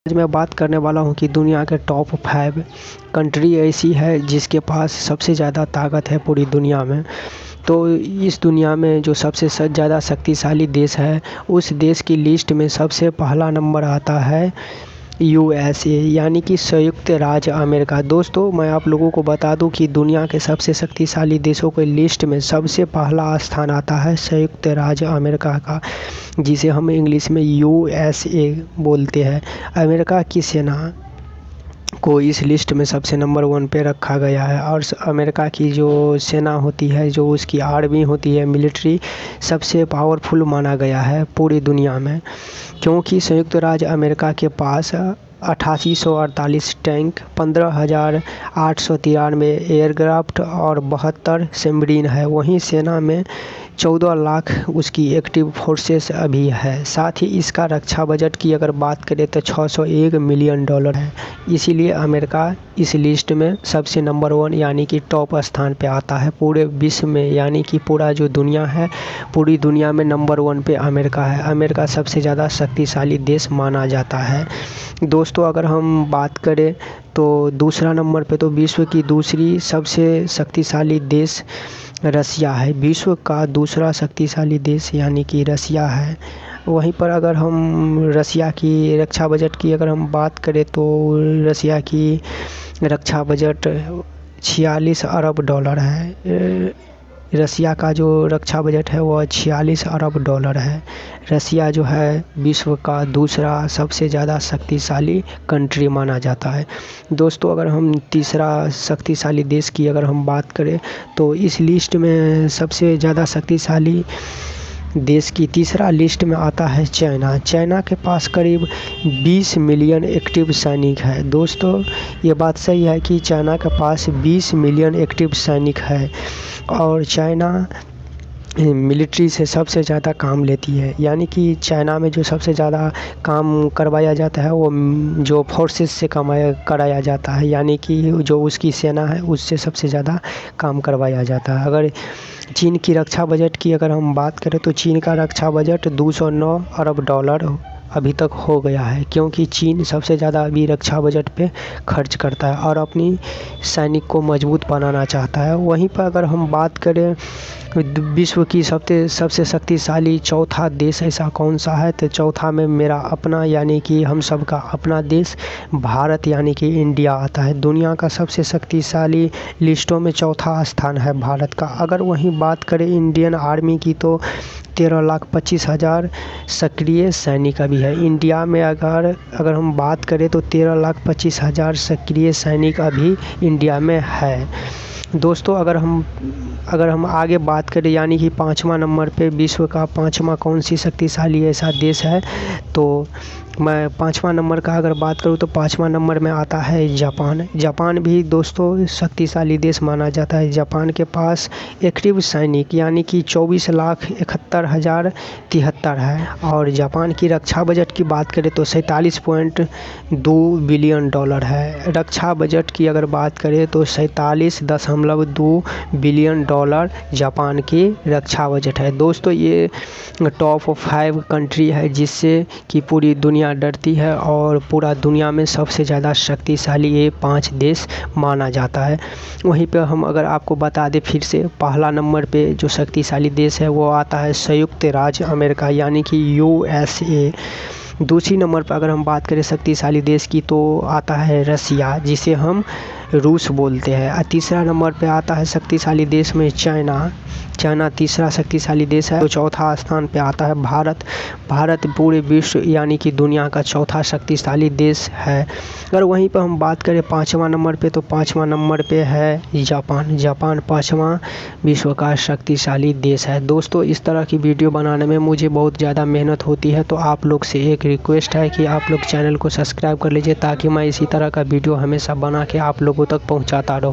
आज मैं बात करने वाला हूँ कि दुनिया के टॉप 5 कंट्री ऐसी है जिसके पास सबसे ज़्यादा ताकत है पूरी दुनिया में। तो इस दुनिया में जो सबसे ज़्यादा शक्तिशाली देश है, उस देश की लिस्ट में सबसे पहला नंबर आता है USA यानी कि संयुक्त राज्य अमेरिका। दोस्तों, मैं आप लोगों को बता दूं कि दुनिया के सबसे शक्तिशाली देशों के लिस्ट में सबसे पहला स्थान आता है संयुक्त राज्य अमेरिका का, जिसे हम इंग्लिश में USA बोलते हैं। अमेरिका की सेना को इस लिस्ट में सबसे नंबर 1 पे रखा गया है और अमेरिका की जो सेना होती है, जो उसकी आर्मी होती है, मिलिट्री, सबसे पावरफुल माना गया है पूरी दुनिया में, क्योंकि संयुक्त राज्य अमेरिका के पास 8848 टैंक, 15,893 एयरक्राफ्ट और 72 सबमरीन है। वहीं सेना में 14 लाख उसकी एक्टिव फोर्सेस अभी है। साथ ही इसका रक्षा बजट की अगर बात करें तो $601 मिलियन है। इसीलिए अमेरिका इस लिस्ट में सबसे नंबर 1 यानी कि टॉप स्थान पे आता है पूरे विश्व में, यानी कि पूरा जो दुनिया है, पूरी दुनिया में नंबर 1 पे अमेरिका है। अमेरिका सबसे ज़्यादा शक्तिशाली देश माना जाता है। दोस्तों, अगर हम बात करें तो दूसरा नंबर पे तो विश्व की दूसरी सबसे शक्तिशाली देश रसिया है। विश्व का दूसरा शक्तिशाली देश यानी कि रसिया है। वहीं पर अगर हम रसिया की रक्षा बजट की अगर हम बात करें तो रसिया की रक्षा बजट $46 अरब है। रसिया का जो रक्षा बजट है वह $46 अरब है। रसिया जो है विश्व का दूसरा सबसे ज़्यादा शक्तिशाली कंट्री माना जाता है। दोस्तों, अगर हम तीसरा शक्तिशाली देश की अगर हम बात करें तो इस लिस्ट में सबसे ज़्यादा शक्तिशाली देश की तीसरा लिस्ट में आता है चाइना। चाइना के पास करीब 20 मिलियन एक्टिव सैनिक है। दोस्तों, ये बात सही है कि चाइना के पास 20 मिलियन एक्टिव सैनिक है और चाइना मिलिट्री से सबसे ज़्यादा काम लेती है, यानी कि चाइना में जो सबसे ज़्यादा काम करवाया जाता है वो जो फोर्सेस से कराया जाता है, यानी कि जो उसकी सेना है उससे सबसे ज़्यादा काम करवाया जाता है। अगर चीन की रक्षा बजट की अगर हम बात करें तो चीन का रक्षा बजट $209 अरब अभी तक हो गया है, क्योंकि चीन सबसे ज़्यादा अभी रक्षा बजट पे खर्च करता है और अपनी सैनिक को मजबूत बनाना चाहता है। वहीं पर अगर हम बात करें विश्व की सबसे शक्तिशाली चौथा देश ऐसा कौन सा है, तो चौथा में मेरा अपना यानी कि हम सब का अपना देश भारत यानी कि इंडिया आता है। दुनिया का सबसे शक्तिशाली लिस्टों में चौथा स्थान है भारत का। अगर वहीं बात करें इंडियन आर्मी की तो 13,25,000 सक्रिय सैनिक अभी है इंडिया में। अगर हम बात करें तो 13,25,000 सक्रिय सैनिक अभी इंडिया में है। दोस्तों, अगर हम आगे बात करें यानी कि 5वां नंबर पे विश्व का 5वां कौन सी शक्तिशाली ऐसा देश है, तो मैं 5वां नंबर का अगर बात करूँ तो 5वां नंबर में आता है जापान। जापान भी दोस्तों शक्तिशाली देश माना जाता है। जापान के पास एक्टिव सैनिक यानी कि 24,71,073 है और जापान की रक्षा बजट की बात करें तो $47.2 बिलियन है। रक्षा बजट की अगर बात करें तो $47.2 बिलियन जापान की रक्षा बजट है। दोस्तों, ये टॉप 5 कंट्री है जिससे कि पूरी दुनिया डरती है और पूरा दुनिया में सबसे ज़्यादा शक्तिशाली ये 5 देश माना जाता है। वहीं पे हम अगर आपको बता दें फिर से, पहला नंबर पे जो शक्तिशाली देश है वो आता है संयुक्त राज्य अमेरिका यानी कि USA। दूसरी नंबर पर अगर हम बात करें शक्तिशाली देश की तो आता है रसिया, जिसे हम रूस बोलते हैं। और तीसरा नंबर पे आता है शक्तिशाली देश में चाइना तीसरा शक्तिशाली देश है। तो चौथा स्थान पे आता है भारत पूरे विश्व यानी कि दुनिया का चौथा शक्तिशाली देश है। अगर वहीं पर हम बात करें 5वां नंबर पे तो 5वां नंबर पे है जापान 5वां विश्व का शक्तिशाली देश है। दोस्तों, इस तरह की वीडियो बनाने में मुझे बहुत ज़्यादा मेहनत होती है, तो आप लोग से एक रिक्वेस्ट है कि आप लोग चैनल को सब्सक्राइब कर लीजिए ताकि मैं इसी तरह का वीडियो हमेशा बना के आप लोगों तक पहुँचाता रहूँ।